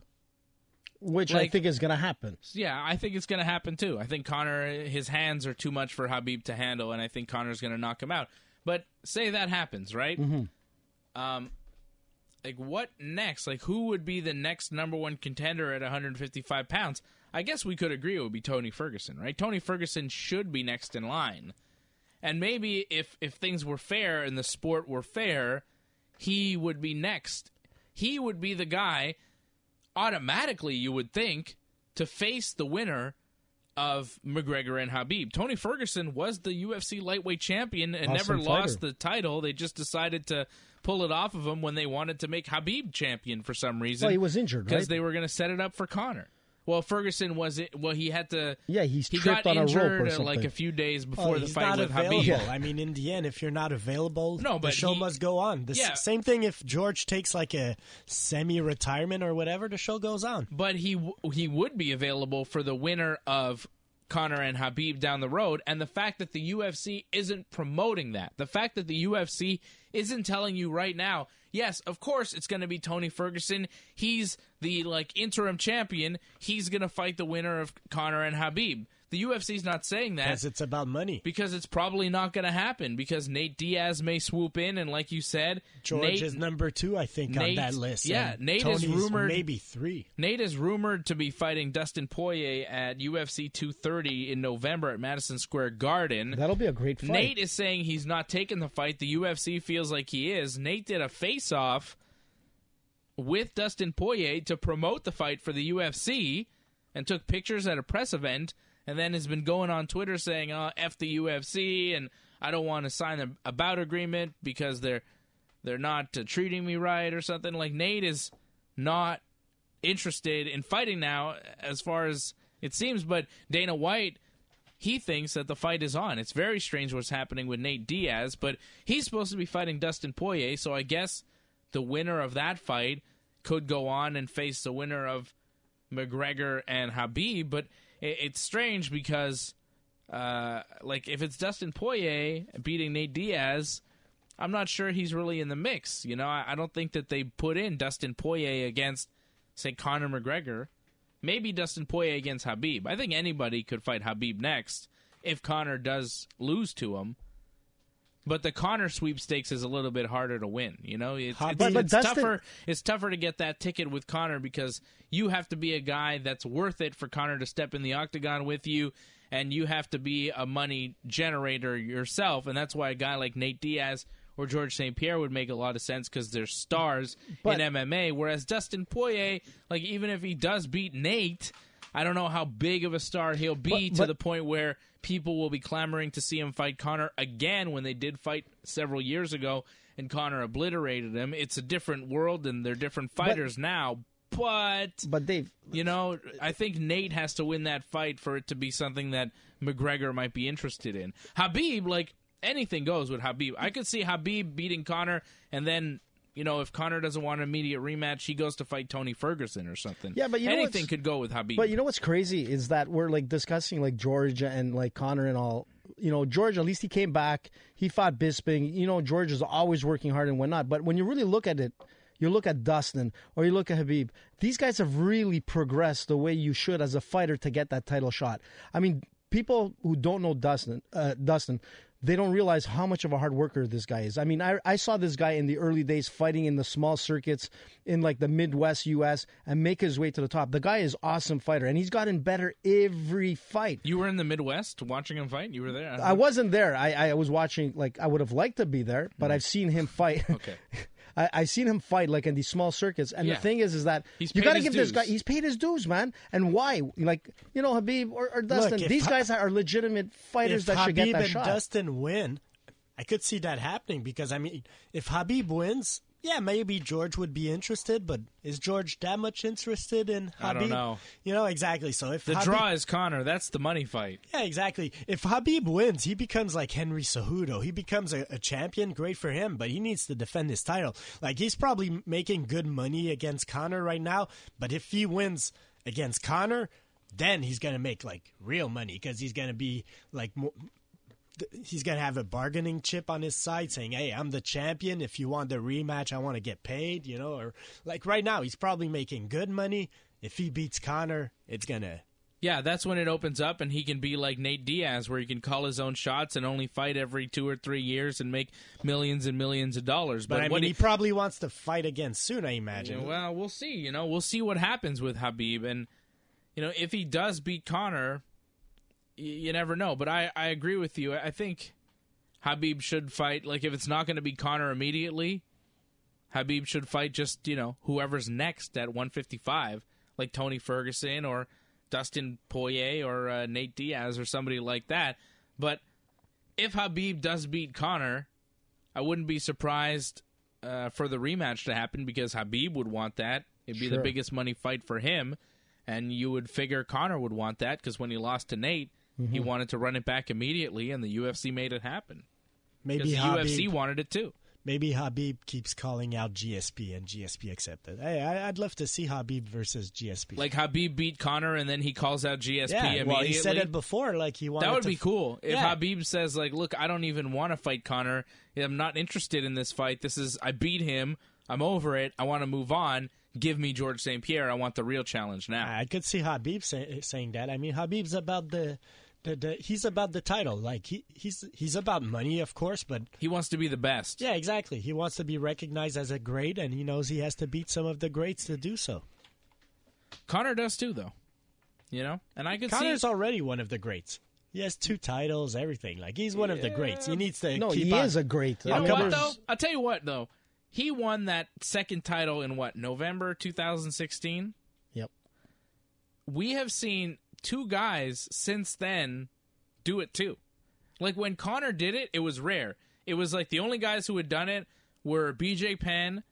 Which I think is going to happen. Yeah, I think it's going to happen too. I think Conor, his hands are too much for Khabib to handle, and I think Conor's going to knock him out. But say that happens, right? Mm-hmm. What next? Who would be the next number one contender at 155 pounds? I guess we could agree it would be Tony Ferguson, right? Tony Ferguson should be next in line. And maybe if things were fair and the sport were fair, he would be next. He would be the guy, automatically you would think, to face the winner of McGregor and Khabib. Tony Ferguson was the UFC lightweight champion and never lost the title. They just decided to pull it off of him when they wanted to make Khabib champion for some reason. Well, he was injured, right? Because they were going to set it up for Conor. Well, Ferguson he had to... Yeah, he got on injured a rope or something. A few days before the fight with available. Habib. I mean, in the end, if you're not available, but the show must go on. Same thing if George takes a semi-retirement or whatever, the show goes on. But he would be available for the winner of Conor and Khabib down the road, and the fact that the UFC isn't promoting that, the fact that the UFC isn't telling you right now, yes, of course it's going to be Tony Ferguson. He's the interim champion. He's going to fight the winner of Conor and Khabib. The UFC's not saying that. Because it's about money. Because it's probably not going to happen. Because Nate Diaz may swoop in, and like you said, George is number 2, I think, on that list. Yeah, Nate Tony's is rumored maybe 3. Nate is rumored to be fighting Dustin Poirier at UFC 230 in November at Madison Square Garden. That'll be a great fight. Nate is saying he's not taking the fight. The UFC feels like he is. Nate did a face-off with Dustin Poirier to promote the fight for the UFC and took pictures at a press event. And then has been going on Twitter saying, "Oh, F the UFC, and I don't want to sign a bout agreement because they're not treating me right or something." Like, Nate is not interested in fighting now, as far as it seems. But Dana White, he thinks that the fight is on. It's very strange what's happening with Nate Diaz, but he's supposed to be fighting Dustin Poirier, so I guess the winner of that fight could go on and face the winner of McGregor and Khabib. But it's strange because, if it's Dustin Poirier beating Nate Diaz, I'm not sure he's really in the mix. I don't think that they put in Dustin Poirier against, say, Conor McGregor. Maybe Dustin Poirier against Khabib. I think anybody could fight Khabib next if Conor does lose to him. But the Conor sweepstakes is a little bit harder to win. It's tougher. It's tougher to get that ticket with Conor because you have to be a guy that's worth it for Conor to step in the octagon with you, and you have to be a money generator yourself. And that's why a guy like Nate Diaz or Georges St-Pierre would make a lot of sense because they're stars in MMA. Whereas Dustin Poirier, even if he does beat Nate, I don't know how big of a star he'll be to the point where people will be clamoring to see him fight Conor again when they did fight several years ago and Conor obliterated him. It's a different world and they're different fighters now. But Dave, I think Nate has to win that fight for it to be something that McGregor might be interested in. Khabib, anything goes with Khabib. I could see Khabib beating Conor and then, if Conor doesn't want an immediate rematch, he goes to fight Tony Ferguson or something. Yeah, but anything could go with Khabib. But you know what's crazy is that we're discussing George and Conor and all. George, at least he came back. He fought Bisping. George is always working hard and whatnot. But when you really look at it, you look at Dustin or you look at Khabib, these guys have really progressed the way you should as a fighter to get that title shot. I mean, people who don't know Dustin, they don't realize how much of a hard worker this guy is. I mean, I saw this guy in the early days fighting in the small circuits in the Midwest U.S. and make his way to the top. The guy is an awesome fighter, and he's gotten better every fight. You were in the Midwest watching him fight? You were there? I wasn't there. I was watching, I would have liked to be there, but I've seen him fight. Okay. I seen him fight in these small circuits, and the thing is that you got to give this guy. He's paid his dues, man. And why? Habib or Dustin. Look, these guys are legitimate fighters that should get that shot. If Habib and Dustin win, I could see that happening because if Habib wins, yeah, maybe George would be interested. But is George that much interested in Habib? I don't know. Exactly. So if the draw is Conor, that's the money fight. Yeah, exactly. If Habib wins, he becomes like Henry Cejudo. He becomes a champion. Great for him, but he needs to defend his title. He's probably making good money against Conor right now. But if he wins against Conor, then he's gonna make real money because he's gonna be he's going to have a bargaining chip on his side saying, hey, I'm the champion. If you want the rematch, I want to get paid, or right now, he's probably making good money. If he beats Conor, it's going to. Yeah, that's when it opens up and he can be like Nate Diaz where he can call his own shots and only fight every 2 or 3 years and make millions and millions of dollars. But he probably wants to fight again soon, I imagine. Yeah, well, we'll see. We'll see what happens with Khabib. And, if he does beat Conor, you never know, but I agree with you. I think Khabib should fight, if it's not going to be Conor immediately, Khabib should fight just, whoever's next at 155, like Tony Ferguson or Dustin Poirier or Nate Diaz or somebody like that. But if Khabib does beat Conor, I wouldn't be surprised for the rematch to happen because Khabib would want that. It'd be the biggest money fight for him, and you would figure Conor would want that because when he lost to Nate, he wanted to run it back immediately, and the UFC made it happen. Maybe because the UFC wanted it too. maybe Khabib keeps calling out GSP and GSP accepted. Hey, I'd love to see Khabib versus GSP. Like Khabib beat Conor and then he calls out GSP immediately. Well, he said it before. Like he wanted. That would be cool if Khabib says, like, look, I don't even want to fight Conor. I'm not interested in this fight. I beat him. I'm over it. I want to move on. Give me Georges St-Pierre. I want the real challenge now. I could see Khabib saying that. I mean, Khabib's about he's about the title. Like he's about money, of course, but he wants to be the best. Yeah, exactly. He wants to be recognized as a great, and he knows he has to beat some of the greats to do so. Conor does too, though. You know, and I could see Conor's already one of the greats. He has 2 titles, everything. Like he's one of the greats. He needs to. He is a great. You know what though? I'll tell you what though. He won that second title in November 2016? Yep. We have seen 2 guys since then do it too. Like when Conor did it, it was rare. It was like the only guys who had done it were BJ Penn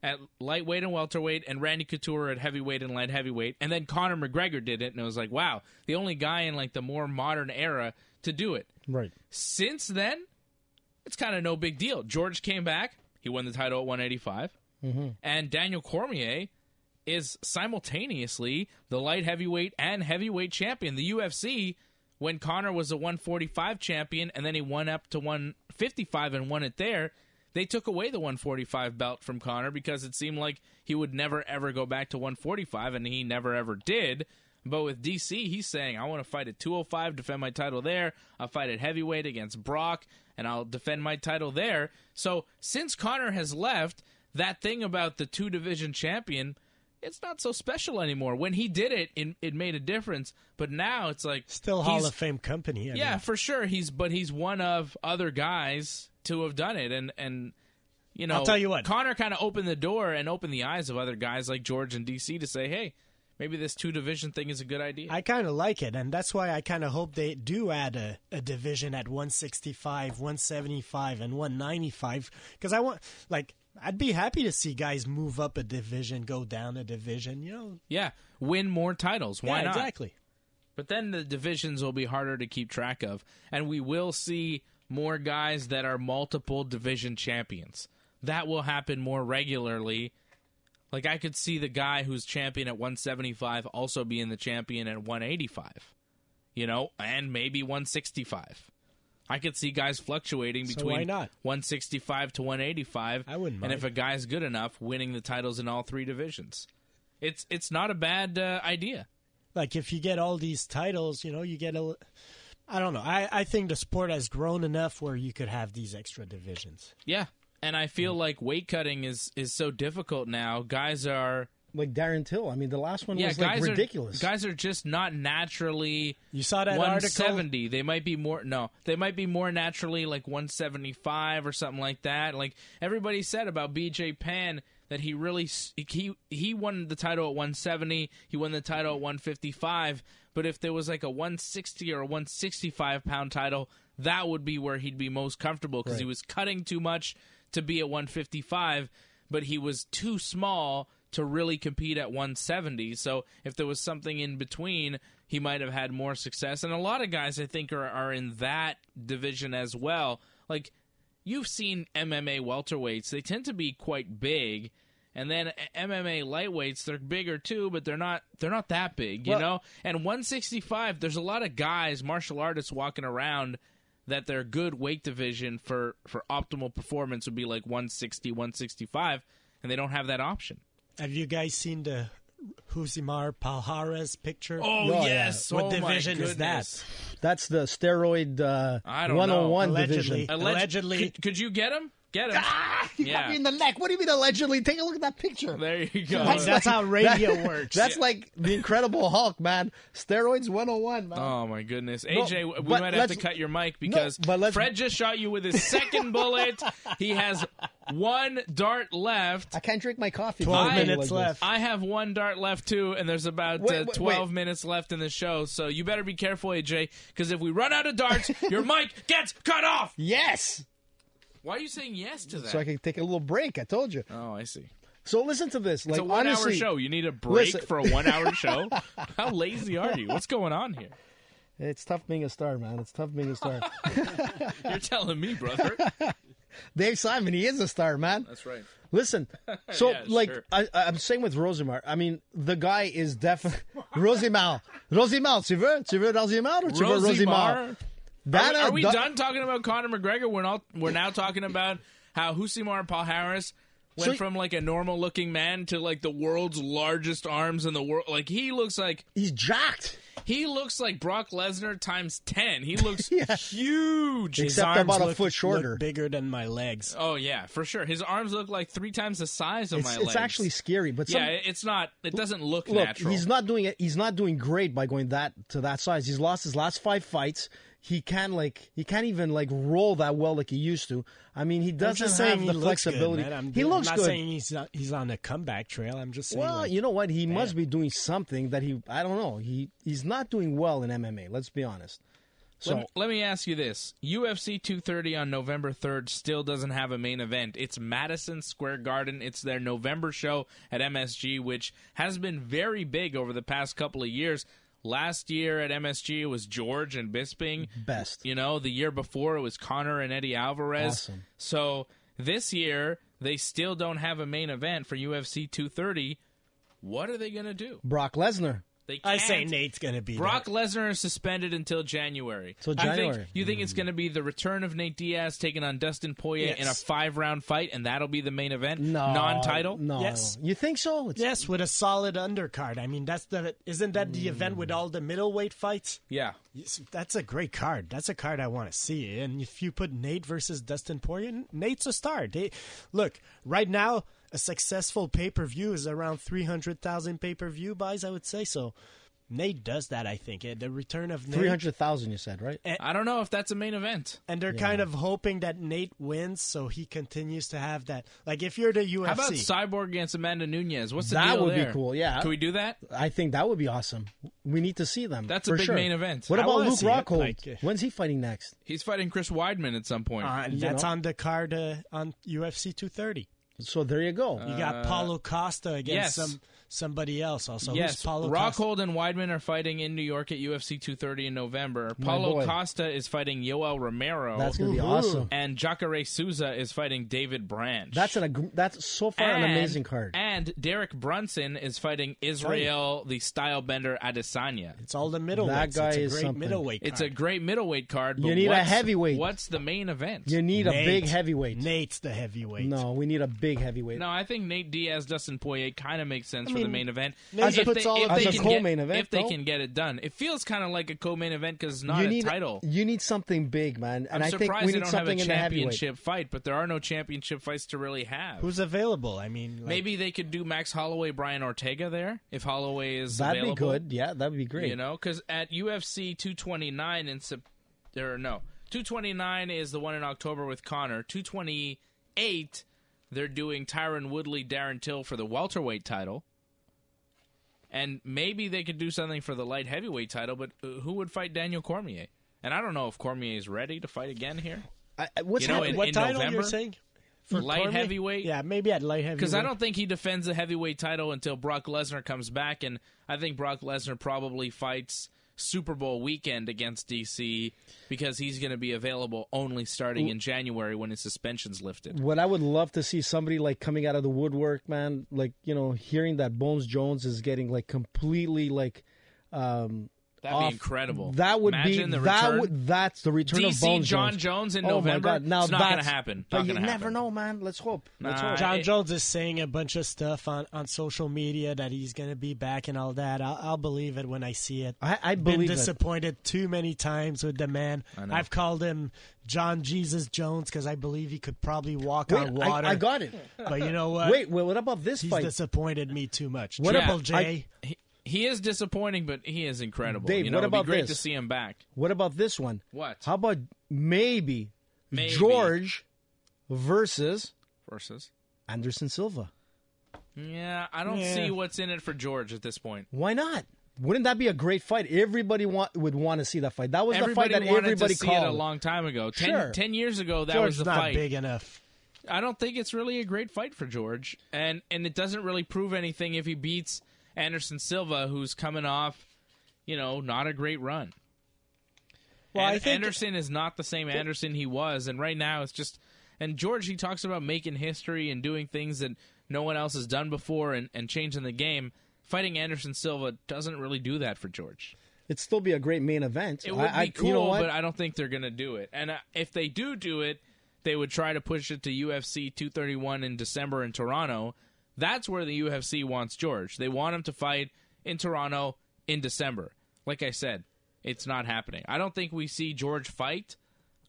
at lightweight and welterweight and Randy Couture at heavyweight and light heavyweight. And then Conor McGregor did it, and it was like, wow, the only guy in like the more modern era to do it. Right. Since then, it's kind of no big deal. George came back. He won the title at 185. Mm-hmm. And Daniel Cormier is simultaneously the light heavyweight and heavyweight champion. The UFC, when Conor was a 145 champion and then he won up to 155 and won it there, they took away the 145 belt from Conor because it seemed like he would never, ever go back to 145, and he never, ever did. But with DC, he's saying, I want to fight at 205, defend my title there. I'll fight at heavyweight against Brock, and I'll defend my title there. So since Conor has left, that thing about the 2-division champion, it's not so special anymore. When he did it, it made a difference. But now it's like... Still Hall of Fame company. I mean. For sure. He's one of other guys to have done it. And you know, I'll tell you what. Conor kind of opened the door and opened the eyes of other guys like George and DC to say, hey, maybe this 2-division thing is a good idea. I kind of like it, and that's why I kind of hope they do add a division at 165, 175, and 195. Because I'd be happy to see guys move up a division, go down a division, you know. Yeah, win more titles. Why not? Exactly. But then the divisions will be harder to keep track of, and we will see more guys that are multiple division champions. That will happen more regularly. Like, I could see the guy who's champion at 175 also being the champion at 185, you know, and maybe 165. I could see guys fluctuating between 165 to 185. I wouldn't mind. And if a guy's good enough, winning the titles in all 3 divisions. It's not a bad idea. Like, if you get all these titles, you know, you get a... I don't know. I think the sport has grown enough where you could have these extra divisions. Yeah. And I feel like weight cutting is so difficult now. Guys are... Like Darren Till. I mean, the last one was like ridiculous. Guys are just not naturally... You saw that 170. article? They might be more... No. They might be more naturally like 175 or something like that. Like everybody said about BJ Penn that he really... He won the title at 170. He won the title at 155. But if there was like a 160 or a 165-pound title, that would be where he'd be most comfortable because he was cutting too much to be at 155, but he was too small to really compete at 170. So if there was something in between, he might have had more success. And a lot of guys, I think, are in that division as well. Like, you've seen MMA welterweights. They tend to be quite big. And then MMA lightweights, they're bigger too, but they're not that big, you know? And 165, there's a lot of guys, martial artists walking around that their good weight division for optimal performance would be like 160, 165, and they don't have that option. Have you guys seen the Husimar Palhares picture? Oh, yes. What division is that? That's the steroid I don't 101 know. division. Allegedly. Could you get him? Get him. You got me in the neck. What do you mean allegedly? Take a look at that picture. There you go. That's how radio works. That's like the Incredible Hulk, man. Steroids 101, man. Oh, my goodness. AJ, we might have to cut your mic because Fred just shot you with his second bullet. He has one dart left. I can't drink my coffee. 12 minutes left. I have one dart left, too, and there's about 12 minutes left in the show. So you better be careful, AJ, because if we run out of darts, your mic gets cut off. Yes. Why are you saying yes to that? So I can take a little break. I told you. Oh, I see. So listen to this. It's like, a 1 hour honestly, show. You need a break for a 1 hour show? How lazy are you? What's going on here? It's tough being a star, man. It's tough being a star. You're telling me, brother. Dave Simon, he is a star, man. That's right. Listen, so Yeah, sure. I'm saying with Rosimar, I mean, the guy is definitely Rosimar, tu veux Rosimar or tu veux Rosimar? Are we done talking about Conor McGregor? We're now talking about how Husimar Palhares went from like a normal looking man to like the world's largest arms in the world. Like he looks like he's jacked. He looks like Brock Lesnar times 10. He looks huge. Except about a foot shorter. Look bigger than my legs. Oh, yeah, for sure. His arms look like 3 times the size of my legs. It's actually scary. But it's not. It doesn't look natural. He's not doing it. He's not doing great by going to that size. He's lost his last 5 fights. He can't even roll that well like he used to. I mean, he doesn't have the flexibility. He looks good. I'm not saying he's on the comeback trail. I'm just saying. Well, you know what? He must be doing something that I don't know. He's not doing well in MMA. Let's be honest. So let me ask you this: UFC 230 on November 3rd still doesn't have a main event. It's Madison Square Garden. It's their November show at MSG, which has been very big over the past couple of years. Last year at MSG, it was George and Bisping. Best. You know, the year before, it was Conor and Eddie Alvarez. Awesome. So this year, they still don't have a main event for UFC 230. What are they going to do? Brock Lesnar. They can't. I say Nate's going to be Brock Lesnar is suspended until January. You think it's going to be the return of Nate Diaz taking on Dustin Poirier in a 5-round fight, and that'll be the main event? No. Non-title? No. Yes. You think so? Yes, with a solid undercard. I mean, isn't that the event with all the middleweight fights? Yeah. That's a great card. That's a card I want to see. And if you put Nate versus Dustin Poirier, Nate's a star. Look, right now, a successful pay-per-view is around 300,000 pay-per-view buys, I would say. So Nate does that, I think. The return of Nate. 300,000, you said, right? I don't know if that's a main event. And they're kind of hoping that Nate wins so he continues to have that. Like, if you're the UFC. How about Cyborg against Amanda Nunes? What's the deal there? That would be cool, yeah. Can we do that? I think that would be awesome. We need to see them. That's a big main event. What about Luke Rockhold? When's he fighting next? He's fighting Chris Weidman at some point. That's on the card on UFC 230. So there you go. You got Paulo Costa against somebody else also. Yes, Who's Paulo Rockhold and Weidman are fighting in New York at UFC 230 in November. Paulo Costa is fighting Yoel Romero. That's going to be awesome. And Jacare Souza is fighting David Branch. That's so far an amazing card. And Derek Brunson is fighting Israel, the stylebender Adesanya. It's all the middleweights. That guy it's a is great middleweight card. It's a great middleweight card. But you need a heavyweight. What's the main event? You need a big heavyweight. Nate's the heavyweight. No, we need a big heavyweight. No, I think Nate Diaz, Dustin Poirier kind of makes sense for the main event. As a co-main event, if they can get it done. It feels kind of like a co-main event because it's not a title. You need something big, man. And I'm I think we need something in the heavyweight. surprised they don't have a championship fight, but there are no championship fights to really have. Who's available? I mean, maybe they could do Max Holloway, Brian Ortega there if Holloway is available. That'd be good. Yeah, that'd be great. You know, because at UFC 229 229 is the one in October with Conor. 228. They're doing Tyron Woodley, Darren Till for the welterweight title. And maybe they could do something for the light heavyweight title, but who would fight Daniel Cormier? And I don't know if Cormier is ready to fight again here. What title November, you're saying? For light Cormier? heavyweight? Yeah, maybe at light heavyweight. Because I don't think he defends the heavyweight title until Brock Lesnar comes back, and I think Brock Lesnar probably fights Super Bowl weekend against DC because he's going to be available only starting in January when his suspension's lifted. What I would love to see somebody like coming out of the woodwork, man, like, you know, hearing that Bones Jones is getting like completely like that'd be incredible. That would Imagine be the return. That's the return DC of Bones John Jones in November. My God. Now it's not going to happen. But you never know, man. Let's hope. John Jones is saying a bunch of stuff on social media that he's going to be back and all that. I'll believe it when I see it. I believe been disappointed too many times with the man. I've called him John Jesus Jones because I believe he could probably walk on water. I got it. But you know what? Wait, what about this fight? He's disappointed me too much. What Triple about J? He is disappointing, but he is incredible. Dave, you know, what about it'd be great this? to see him back. What about this one? What? How about maybe George versus Anderson Silva? Yeah, I don't see what's in it for George at this point. Why not? Wouldn't that be a great fight? Everybody would want to see that fight. That was the fight that wanted everybody to see called. It a long time ago. 10 years ago, that George's was the not fight. Big enough. I don't think it's really a great fight for George, and it doesn't really prove anything if he beats Anderson Silva, who's coming off, you know, not a great run. Well, I think Anderson is not the same Anderson he was, and right now it's just... And George, he talks about making history and doing things that no one else has done before and changing the game. Fighting Anderson Silva doesn't really do that for George. It'd still be a great main event. It would be cool, you know what? but I don't think they're going to do it. And if they do it, they would try to push it to UFC 231 in December in Toronto. That's where the UFC wants George. They want him to fight in Toronto in December. Like I said, it's not happening. I don't think we see George fight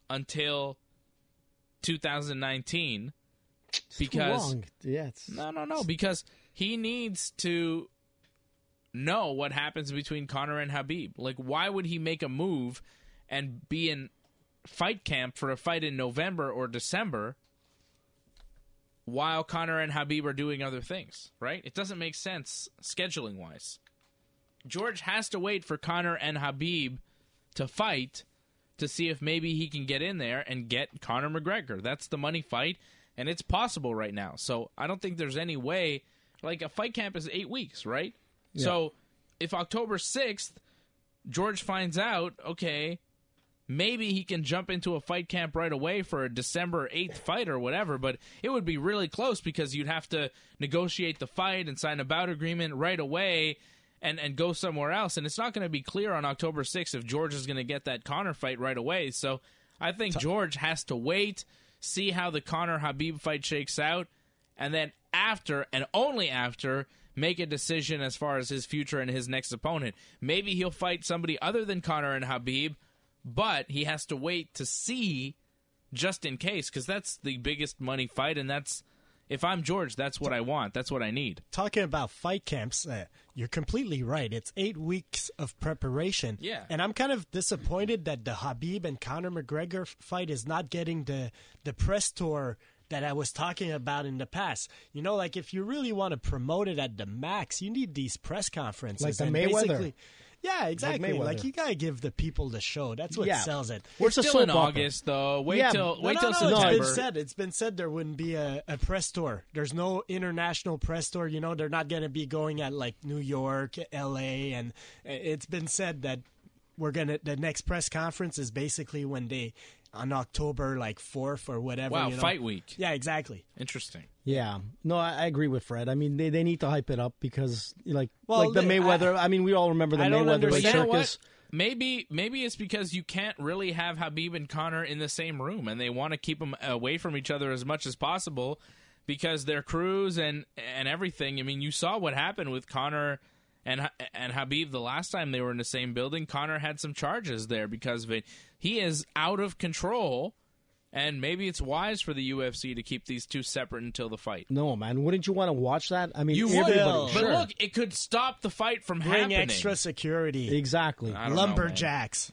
until 2019 because no, because he needs to know what happens between Conor and Khabib. Like, why would he make a move and be in fight camp for a fight in November or December while Conor and Khabib are doing other things, right? It doesn't make sense scheduling-wise. George has to wait for Conor and Khabib to fight to see if maybe he can get in there and get Conor McGregor. That's the money fight, and it's possible right now. So I don't think there's any way. Like, a fight camp is 8 weeks, right? Yeah. So if October 6th, George finds out, okay, maybe he can jump into a fight camp right away for a December 8th fight or whatever, but it would be really close because you'd have to negotiate the fight and sign a bout agreement right away and go somewhere else. And it's not going to be clear on October 6th if George is going to get that Conor fight right away. So I think George has to wait, see how the Conor-Khabib fight shakes out, and then after, and only after, make a decision as far as his future and his next opponent. Maybe he'll fight somebody other than Conor and Khabib, but he has to wait to see just in case, because that's the biggest money fight, and that's, if I'm George, that's what I want. That's what I need. Talking about fight camps, you're completely right. It's 8 weeks of preparation. Yeah. And I'm kind of disappointed that the Khabib and Conor McGregor fight is not getting the press tour that I was talking about in the past. You know, like, if you really want to promote it at the max, you need these press conferences. Like the Mayweather. Yeah, exactly. Like, you gotta give the people the show. That's what sells it. We're still in August, though. Wait till September. It's been said there wouldn't be a press tour. There's no international press tour. You know, they're not going to be going at, like, New York, L.A., and it's been said that the next press conference is basically when they, on October, like, 4th or whatever. Wow, you know? fight week. Yeah, exactly. Interesting. Yeah. No, I agree with Fred. I mean, they need to hype it up because, like the Mayweather, we all remember the Mayweather circus. Maybe it's because you can't really have Khabib and Conor in the same room, and they want to keep them away from each other as much as possible because their crews and everything. I mean, you saw what happened with Conor and Khabib the last time they were in the same building. Conor had some charges there because of it. He is out of control. And maybe it's wise for the UFC to keep these two separate until the fight. No, man. Wouldn't you want to watch that? I mean, you would. But look, it could stop the fight from happening. Bring extra security. Exactly. Lumberjacks.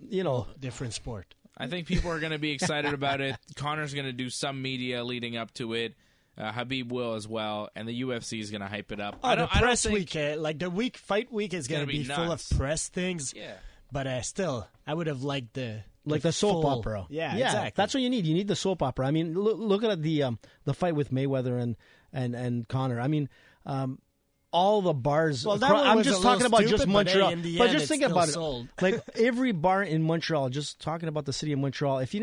You know. Different sport. I think people are going to be excited about it. Conor's going to do some media leading up to it. Habib will as well. And the UFC is going to hype it up. The press week, like the fight week is going to be full of press things. Yeah. But still, I would have liked the soap opera. Yeah, exactly. That's what you need. You need the soap opera. I mean, look at the fight with Mayweather and Conor. I mean, all the bars. Well, I'm just talking about just Montreal. But just think about it. Like every bar in Montreal. Just talking about the city of Montreal. If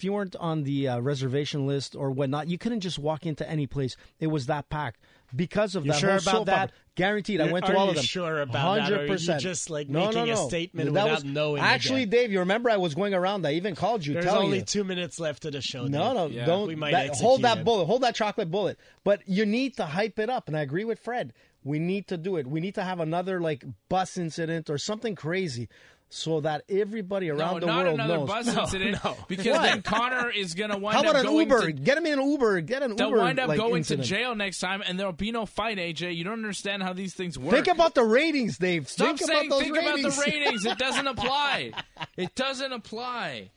you weren't on the reservation list or whatnot, you couldn't just walk into any place. It was that packed. Because of that sure whole about soap that? opera. Guaranteed. I went to all of them. Are you sure about 100%. That? Or are you just making a statement without knowing? Actually, Dave, you remember I was going around. I even called you. There's only 2 minutes left of the show. No, Dave. Don't. We might hold that bullet. Hold that chocolate bullet. But you need to hype it up. And I agree with Fred. We need to do it. We need to have another bus incident or something crazy. So that everybody around the world knows. Not another bus incident, because then Conor is going to wind up going. How about an Uber? Get him in an Uber. Get an Uber. They'll wind up going incident. to jail next time, and there'll be no fight, AJ. You don't understand how these things work. Think about the ratings, Dave. Stop saying think ratings. about the ratings. It doesn't apply. It doesn't apply.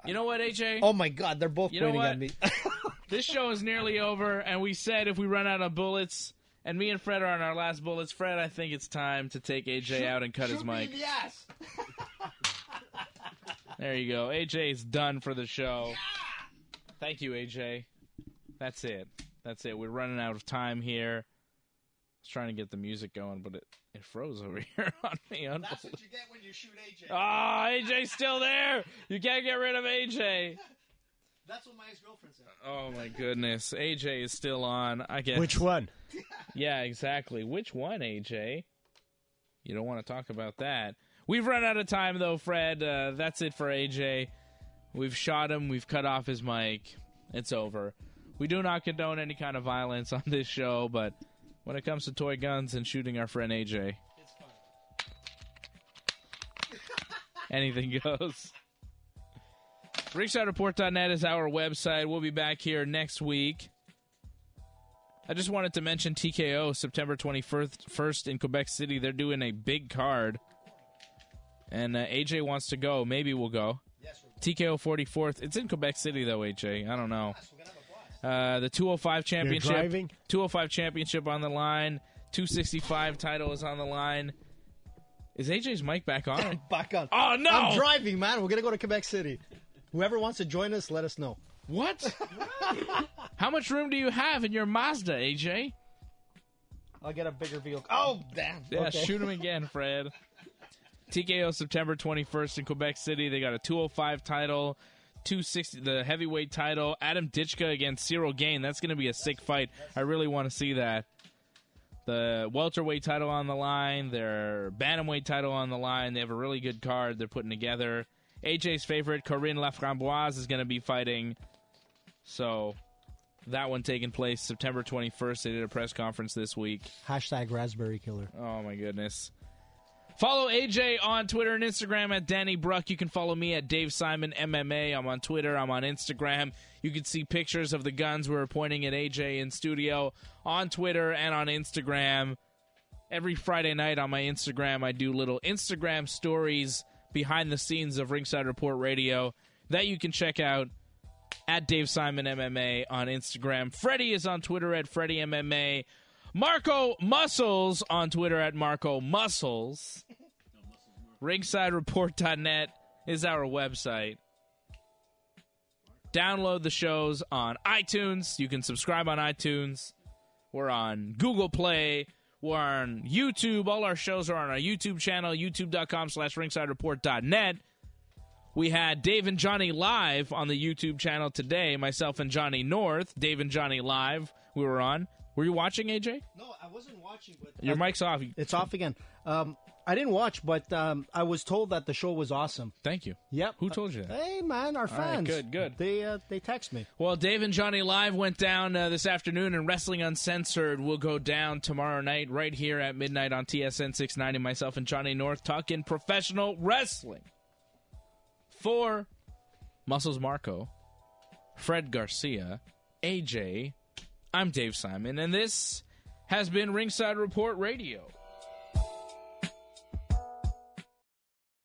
You know what, AJ? Oh, my God. They're both pointing at me. This show is nearly over, and we said if we run out of bullets, and me and Fred are on our last bullets. Fred, I think it's time to take AJ out and cut his mic. Yes. There you go. AJ's done for the show. Thank you, AJ. That's it. We're running out of time here. I was trying to get the music going, but It froze over here on me. That's what you get when you shoot AJ. Oh, AJ's still there. You can't get rid of AJ. That's what my ex-girlfriend said. Oh, my goodness. AJ is still on, I guess. Which one? Yeah, exactly. Which one, AJ? You don't want to talk about that. We've run out of time, though, Fred. That's it for AJ. We've shot him. We've cut off his mic. It's over. We do not condone any kind of violence on this show, but when it comes to toy guns and shooting our friend AJ, it's fun. anything goes. RingsideReport.net is our website. We'll be back here next week. I just wanted to mention TKO, September 21st in Quebec City. They're doing a big card. And AJ wants to go. Maybe we'll go. Yes, TKO 44th. It's in Quebec City, though, AJ. I don't know. The 205 championship. You're driving? 205 championship on the line. 265 title is on the line. Is AJ's mic back on? Back on. Oh, no! I'm driving, man. We're going to go to Quebec City. Whoever wants to join us, let us know. What? How much room do you have in your Mazda, AJ? I'll get a bigger vehicle. Oh, damn. Yeah, Okay. Shoot him again, Fred. TKO September 21st in Quebec City. They got a 205 title, 260 the heavyweight title. Adam Ditchka against Cyril Gane. That's going to be a sick fight. I really want to see that. The welterweight title on the line. Their bantamweight title on the line. They have a really good card they're putting together. AJ's favorite, Corinne Laframboise, is going to be fighting. So that one taking place September 21st. They did a press conference this week. Hashtag Raspberry Killer. Oh, my goodness. Follow AJ on Twitter and Instagram at Danny Bruck. You can follow me at Dave Simon MMA. I'm on Twitter. I'm on Instagram. You can see pictures of the guns we're pointing at AJ in studio on Twitter and on Instagram. Every Friday night on my Instagram, I do little Instagram stories behind the scenes of Ringside Report Radio that you can check out at Dave Simon MMA on Instagram. Freddie is on Twitter at Freddie MMA. Marco Muscles on Twitter at Marco Muscles. RingsideReport.net is our website. Download the shows on iTunes. You can subscribe on iTunes. We're on Google Play. We're on YouTube. All our shows are on our YouTube channel, youtube.com/ringsidereport.net. We had Dave and Johnny live on the YouTube channel today, myself and Johnny North. Dave and Johnny live we were on. Were you watching, AJ? No, I wasn't watching. But Your mic's off. It's off again. I didn't watch, but I was told that the show was awesome. Thank you. Yep. Who told you that? Hey, man, our fans. All right, good. They text me. Well, Dave and Johnny Live went down this afternoon, and Wrestling Uncensored will go down tomorrow night right here at midnight on TSN 690. Myself and Johnny North talking professional wrestling. For Muscles Marco, Fred Garcia, AJ, I'm Dave Simon, and this has been Ringside Report Radio.